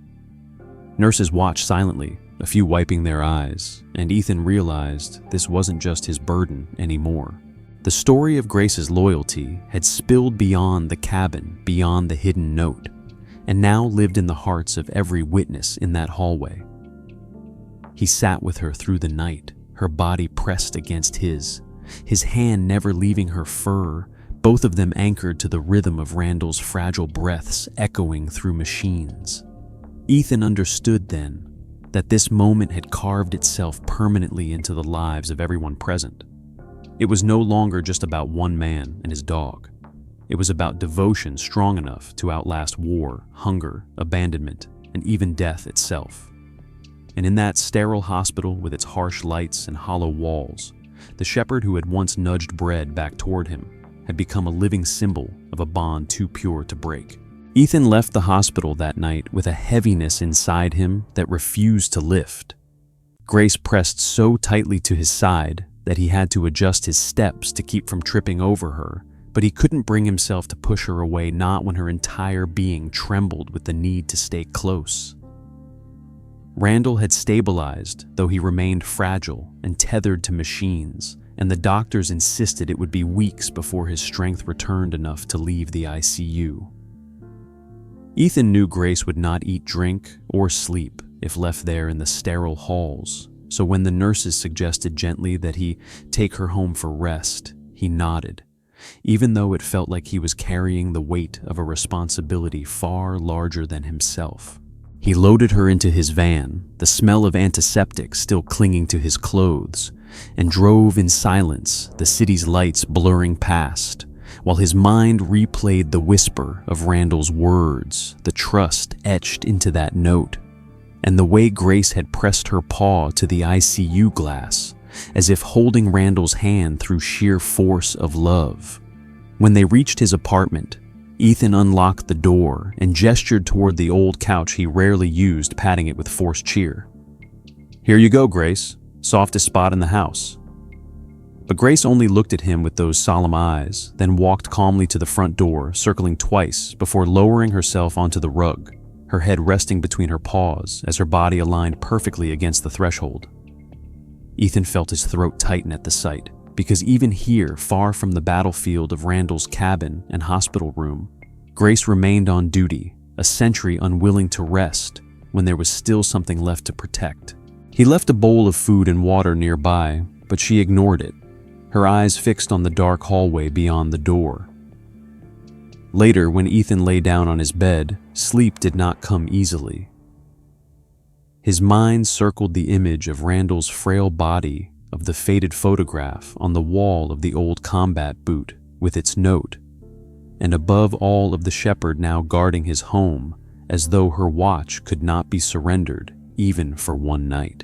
Nurses watched silently, a few wiping their eyes, and Ethan realized this wasn't just his burden anymore. The story of Grace's loyalty had spilled beyond the cabin, beyond the hidden note, and now lived in the hearts of every witness in that hallway. He sat with her through the night, her body pressed against his hand never leaving her fur, both of them anchored to the rhythm of Randall's fragile breaths echoing through machines. Ethan understood then that this moment had carved itself permanently into the lives of everyone present. It was no longer just about one man and his dog. It was about devotion strong enough to outlast war, hunger, abandonment, and even death itself. And in that sterile hospital with its harsh lights and hollow walls, the shepherd who had once nudged bread back toward him had become a living symbol of a bond too pure to break. Ethan left the hospital that night with a heaviness inside him that refused to lift. Grace pressed so tightly to his side that he had to adjust his steps to keep from tripping over her, but he couldn't bring himself to push her away, not when her entire being trembled with the need to stay close. Randall had stabilized, though he remained fragile and tethered to machines, and the doctors insisted it would be weeks before his strength returned enough to leave the ICU. Ethan knew Grace would not eat, drink, or sleep if left there in the sterile halls, so when the nurses suggested gently that he take her home for rest, he nodded, even though it felt like he was carrying the weight of a responsibility far larger than himself. He loaded her into his van, the smell of antiseptic still clinging to his clothes, and drove in silence, the city's lights blurring past, while his mind replayed the whisper of Randall's words, the trust etched into that note, and the way Grace had pressed her paw to the ICU glass, as if holding Randall's hand through sheer force of love. When they reached his apartment, Ethan unlocked the door and gestured toward the old couch he rarely used, patting it with forced cheer. "Here you go, Grace. Softest spot in the house." But Grace only looked at him with those solemn eyes, then walked calmly to the front door, circling twice before lowering herself onto the rug, her head resting between her paws as her body aligned perfectly against the threshold. Ethan felt his throat tighten at the sight, because even here, far from the battlefield of Randall's cabin and hospital room, Grace remained on duty, a sentry unwilling to rest when there was still something left to protect. He left a bowl of food and water nearby, but she ignored it, her eyes fixed on the dark hallway beyond the door. Later, when Ethan lay down on his bed, sleep did not come easily. His mind circled the image of Randall's frail body, of the faded photograph on the wall of the old combat boot with its note, and above all of the shepherd now guarding his home, as though her watch could not be surrendered even for one night.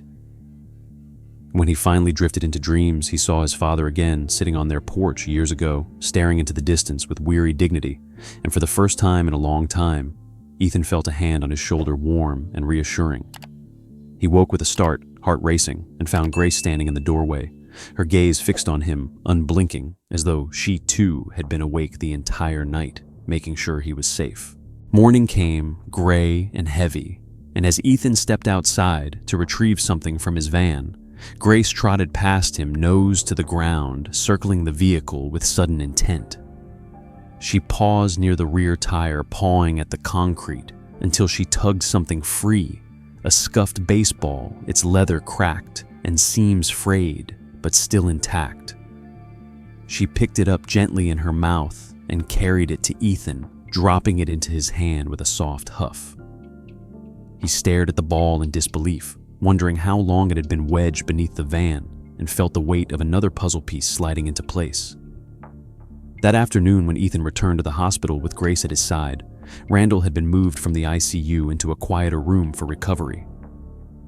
When he finally drifted into dreams, he saw his father again sitting on their porch years ago, staring into the distance with weary dignity, and for the first time in a long time, Ethan felt a hand on his shoulder, warm and reassuring. He woke with a start, heart racing, and found Grace standing in the doorway, her gaze fixed on him, unblinking, as though she too had been awake the entire night, making sure he was safe. Morning came, gray and heavy, and as Ethan stepped outside to retrieve something from his van, Grace trotted past him, nose to the ground, circling the vehicle with sudden intent. She paused near the rear tire, pawing at the concrete, until she tugged something free, a scuffed baseball, its leather cracked and seams frayed, but still intact. She picked it up gently in her mouth and carried it to Ethan, dropping it into his hand with a soft huff. He stared at the ball in disbelief, wondering how long it had been wedged beneath the van, and felt the weight of another puzzle piece sliding into place. That afternoon, when Ethan returned to the hospital with Grace at his side, Randall had been moved from the ICU into a quieter room for recovery.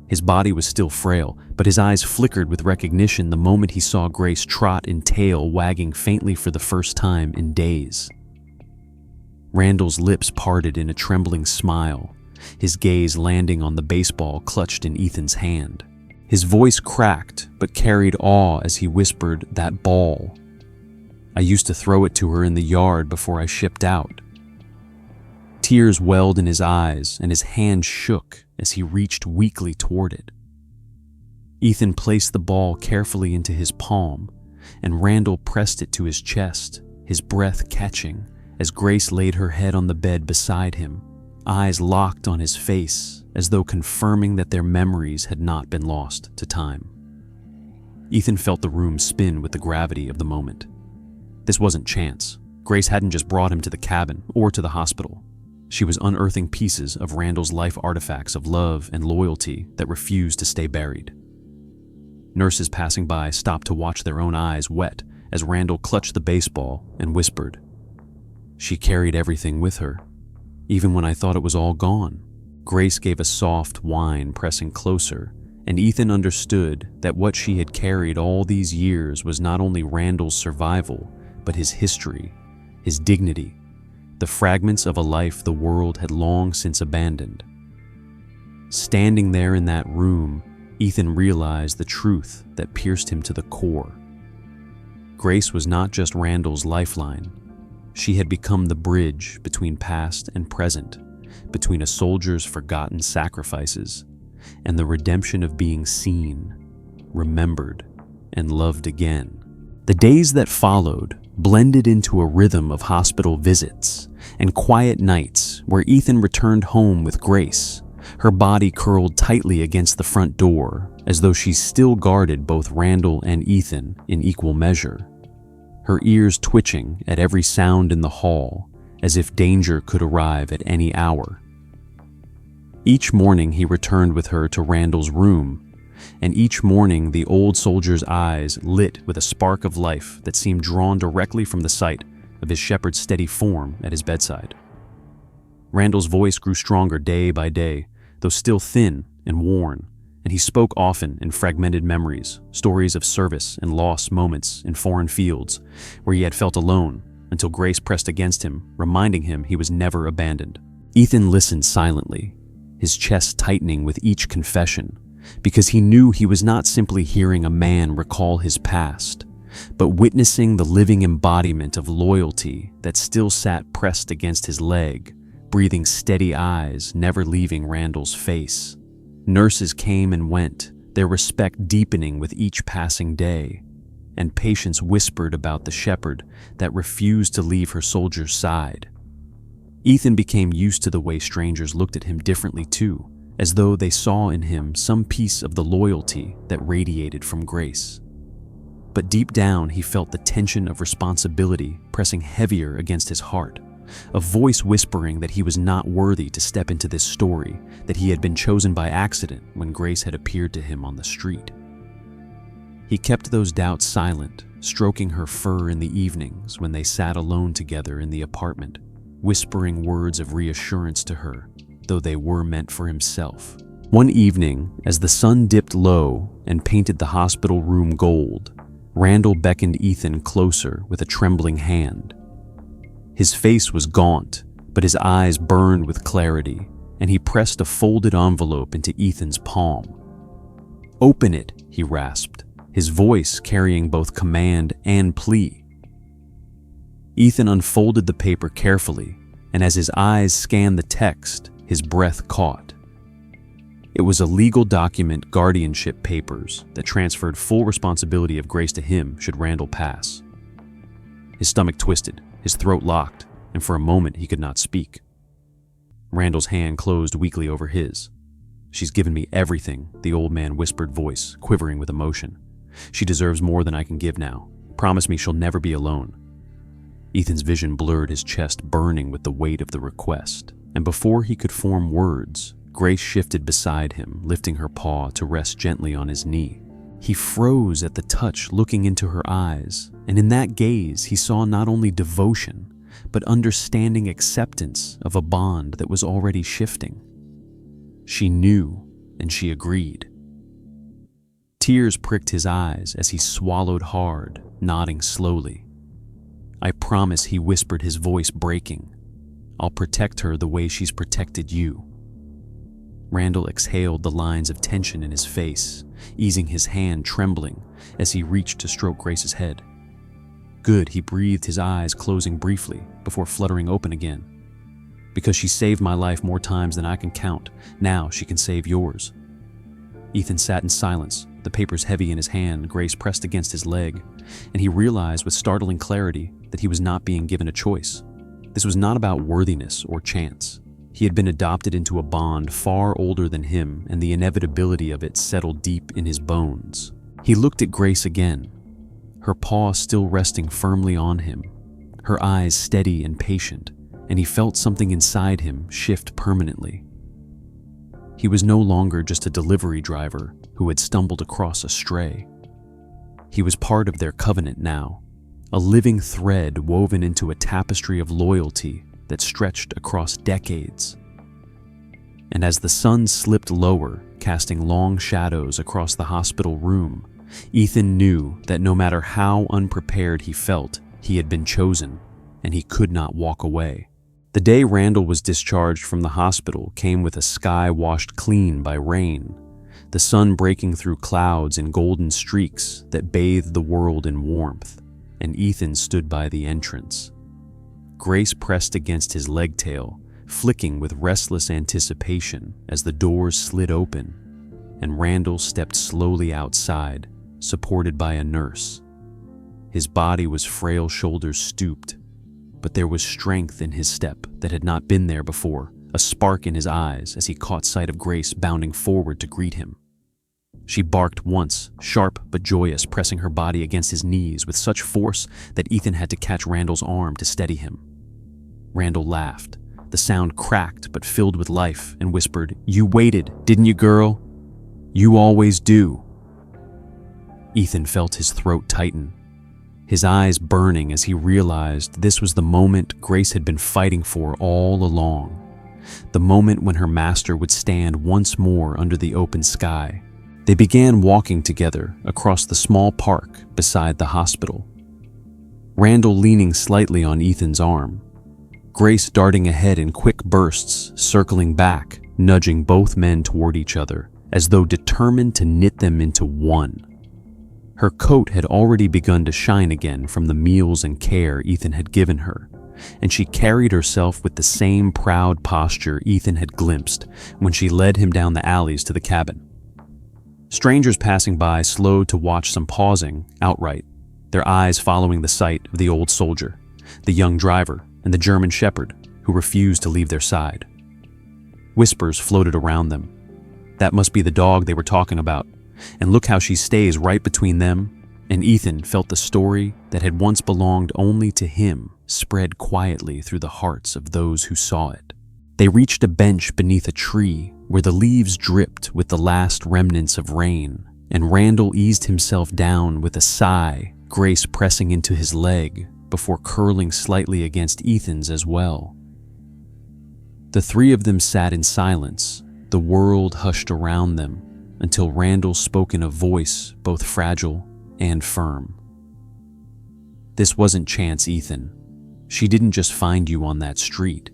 His body was still frail, but his eyes flickered with recognition the moment he saw Grace trot in tail wagging faintly for the first time in days. Randall's lips parted in a trembling smile, his gaze landing on the baseball clutched in Ethan's hand. His voice cracked, but carried awe as he whispered, "That ball. I used to throw it to her in the yard before I shipped out." Tears welled in his eyes, and his hand shook as he reached weakly toward it. Ethan placed the ball carefully into his palm, and Randall pressed it to his chest, his breath catching as Grace laid her head on the bed beside him, eyes locked on his face as though confirming that their memories had not been lost to time. Ethan felt the room spin with the gravity of the moment. This wasn't chance. Grace hadn't just brought him to the cabin or to the hospital. She was unearthing pieces of Randall's life artifacts of love and loyalty that refused to stay buried. Nurses passing by stopped to watch their own eyes wet as Randall clutched the baseball and whispered, "She carried everything with her, even when I thought it was all gone." Grace gave a soft whine, pressing closer, and Ethan understood that what she had carried all these years was not only Randall's survival, but his history, his dignity, the fragments of a life the world had long since abandoned. Standing there in that room, Ethan realized the truth that pierced him to the core. Grace was not just Randall's lifeline. She had become the bridge between past and present, between a soldier's forgotten sacrifices and the redemption of being seen, remembered, and loved again. The days that followed blended into a rhythm of hospital visits and quiet nights where Ethan returned home with Grace, her body curled tightly against the front door as though she still guarded both Randall and Ethan in equal measure, her ears twitching at every sound in the hall as if danger could arrive at any hour. Each morning he returned with her to Randall's room, and each morning the old soldier's eyes lit with a spark of life that seemed drawn directly from the sight of his shepherd's steady form at his bedside. Randall's voice grew stronger day by day, though still thin and worn, and he spoke often in fragmented memories, stories of service and lost moments in foreign fields where he had felt alone until Grace pressed against him, reminding him he was never abandoned. Ethan listened silently, his chest tightening with each confession, because he knew he was not simply hearing a man recall his past, but witnessing the living embodiment of loyalty that still sat pressed against his leg, breathing steady eyes never leaving Randall's face. Nurses came and went, their respect deepening with each passing day, and patients whispered about the shepherd that refused to leave her soldier's side. Ethan became used to the way strangers looked at him differently too, as though they saw in him some piece of the loyalty that radiated from Grace. But deep down he felt the tension of responsibility pressing heavier against his heart, a voice whispering that he was not worthy to step into this story, that he had been chosen by accident when Grace had appeared to him on the street. He kept those doubts silent, stroking her fur in the evenings when they sat alone together in the apartment, whispering words of reassurance to her, though they were meant for himself. One evening, as the sun dipped low and painted the hospital room gold, Randall beckoned Ethan closer with a trembling hand. His face was gaunt, but his eyes burned with clarity, and he pressed a folded envelope into Ethan's palm. "Open it," he rasped, his voice carrying both command and plea. Ethan unfolded the paper carefully, and as his eyes scanned the text, his breath caught. It was a legal document, guardianship papers, that transferred full responsibility of Grace to him should Randall pass. His stomach twisted, his throat locked, and for a moment he could not speak. Randall's hand closed weakly over his. "She's given me everything," the old man whispered, voice quivering with emotion. "She deserves more than I can give now. Promise me she'll never be alone." Ethan's vision blurred, his chest burning with the weight of the request, and before he could form words, Grace shifted beside him, lifting her paw to rest gently on his knee. He froze at the touch, looking into her eyes, and in that gaze he saw not only devotion, but understanding acceptance of a bond that was already shifting. She knew, and she agreed. Tears pricked his eyes as he swallowed hard, nodding slowly. "I promise," he whispered, his voice breaking. "I'll protect her the way she's protected you." Randall exhaled, the lines of tension in his face, easing his hand trembling as he reached to stroke Grace's head. "Good," he breathed, his eyes closing briefly before fluttering open again. "Because she saved my life more times than I can count, now she can save yours." Ethan sat in silence, the papers heavy in his hand. Grace pressed against his leg, and he realized with startling clarity that he was not being given a choice. This was not about worthiness or chance. He had been adopted into a bond far older than him, and the inevitability of it settled deep in his bones. He looked at Grace again, her paw still resting firmly on him, her eyes steady and patient, and he felt something inside him shift permanently. He was no longer just a delivery driver who had stumbled across a stray. He was part of their covenant now, a living thread woven into a tapestry of loyalty that stretched across decades. And as the sun slipped lower, casting long shadows across the hospital room, Ethan knew that no matter how unprepared he felt, he had been chosen, and he could not walk away. The day Randall was discharged from the hospital came with a sky washed clean by rain, the sun breaking through clouds in golden streaks that bathed the world in warmth, and Ethan stood by the entrance. Grace pressed against his leg tail, flicking with restless anticipation as the doors slid open, and Randall stepped slowly outside, supported by a nurse. His body was frail, shoulders stooped, but there was strength in his step that had not been there before, a spark in his eyes as he caught sight of Grace bounding forward to greet him. She barked once, sharp but joyous, pressing her body against his knees with such force that Ethan had to catch Randall's arm to steady him. Randall laughed. The sound cracked but filled with life, and whispered, "You waited, didn't you, girl? You always do." Ethan felt his throat tighten, his eyes burning as he realized this was the moment Grace had been fighting for all along. The moment when her master would stand once more under the open sky. They began walking together across the small park beside the hospital. Randall leaning slightly on Ethan's arm, Grace darting ahead in quick bursts, circling back, nudging both men toward each other, as though determined to knit them into one. Her coat had already begun to shine again from the meals and care Ethan had given her, and she carried herself with the same proud posture Ethan had glimpsed when she led him down the alleys to the cabin. Strangers passing by slowed to watch, some pausing outright, their eyes following the sight of the old soldier, the young driver, and the German shepherd who refused to leave their side. Whispers floated around them. That must be the dog they were talking about, and look how she stays right between them. And Ethan felt the story that had once belonged only to him spread quietly through the hearts of those who saw it. They reached a bench beneath a tree where the leaves dripped with the last remnants of rain, and Randall eased himself down with a sigh, Grace pressing into his leg before curling slightly against Ethan's as well. The three of them sat in silence, the world hushed around them, until Randall spoke in a voice both fragile and firm. "This wasn't chance, Ethan. She didn't just find you on that street.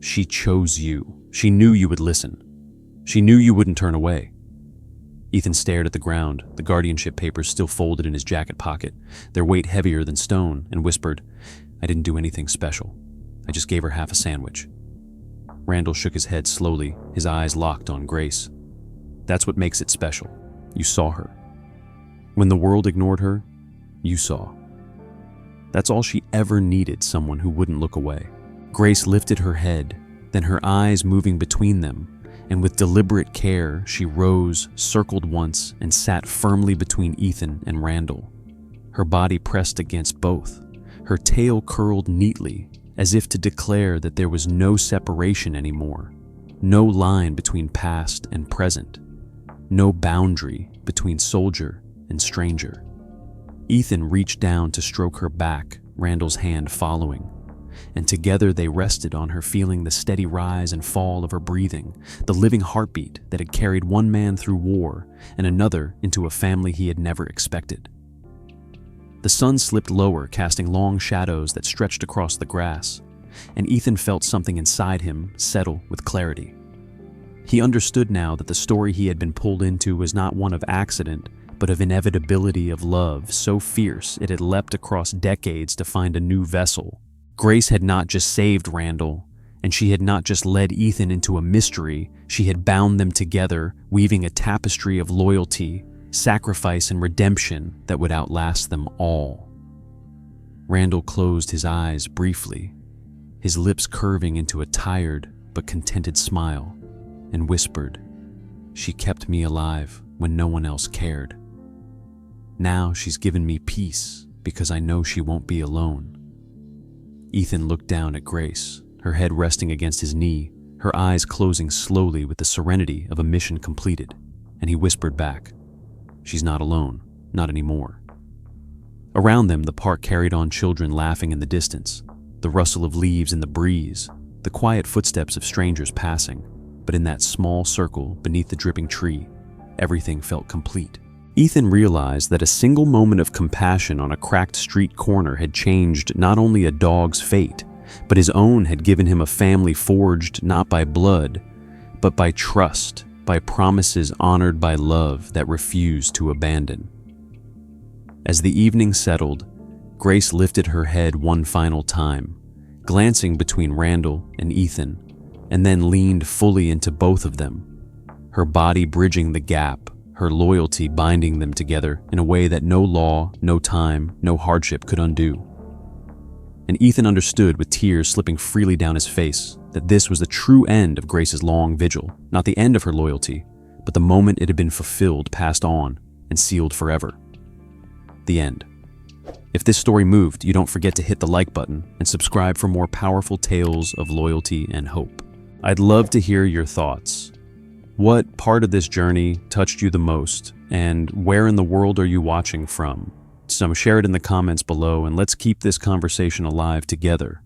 She chose you. She knew you would listen. She knew you wouldn't turn away." Ethan stared at the ground, the guardianship papers still folded in his jacket pocket, their weight heavier than stone, and whispered, "I didn't do anything special. I just gave her half a sandwich." Randall shook his head slowly, his eyes locked on Grace. "That's what makes it special. You saw her. When the world ignored her, you saw. That's all she ever needed, someone who wouldn't look away." Grace lifted her head, then her eyes moving between them, and with deliberate care, she rose, circled once, and sat firmly between Ethan and Randall. Her body pressed against both, Her tail curled neatly, as if to declare that there was no separation anymore, no line between past and present, no boundary between soldier and stranger. Ethan reached down to stroke her back, Randall's hand following, and together they rested on her, feeling the steady rise and fall of her breathing, the living heartbeat that had carried one man through war and another into a family he had never expected. The sun slipped lower, casting long shadows that stretched across the grass, and Ethan felt something inside him settle with clarity. He understood now that the story he had been pulled into was not one of accident, but of inevitability, of love so fierce it had leapt across decades to find a new vessel. Grace had not just saved Randall, and she had not just led Ethan into a mystery, she had bound them together, weaving a tapestry of loyalty, sacrifice, and redemption that would outlast them all. Randall closed his eyes briefly, his lips curving into a tired but contented smile, and whispered, "She kept me alive when no one else cared. Now she's given me peace because I know she won't be alone." Ethan looked down at Grace, her head resting against his knee, her eyes closing slowly with the serenity of a mission completed, and he whispered back, "She's not alone, not anymore." Around them, the park carried on, children laughing in the distance, the rustle of leaves in the breeze, the quiet footsteps of strangers passing. But in that small circle beneath the dripping tree, everything felt complete. Ethan realized that a single moment of compassion on a cracked street corner had changed not only a dog's fate, but his own, had given him a family forged not by blood, but by trust, by promises honored by love that refused to abandon. As the evening settled, Grace lifted her head one final time, glancing between Randall and Ethan, and then leaned fully into both of them, her body bridging the gap, her loyalty binding them together in a way that no law, no time, no hardship could undo. And Ethan understood, with tears slipping freely down his face, that this was the true end of Grace's long vigil, not the end of her loyalty, but the moment it had been fulfilled, passed on, and sealed forever. The end. If this story moved, you don't forget to hit the like button and subscribe for more powerful tales of loyalty and hope. I'd love to hear your thoughts. What part of this journey touched you the most, and where in the world are you watching from? So share it in the comments below, and let's keep this conversation alive together.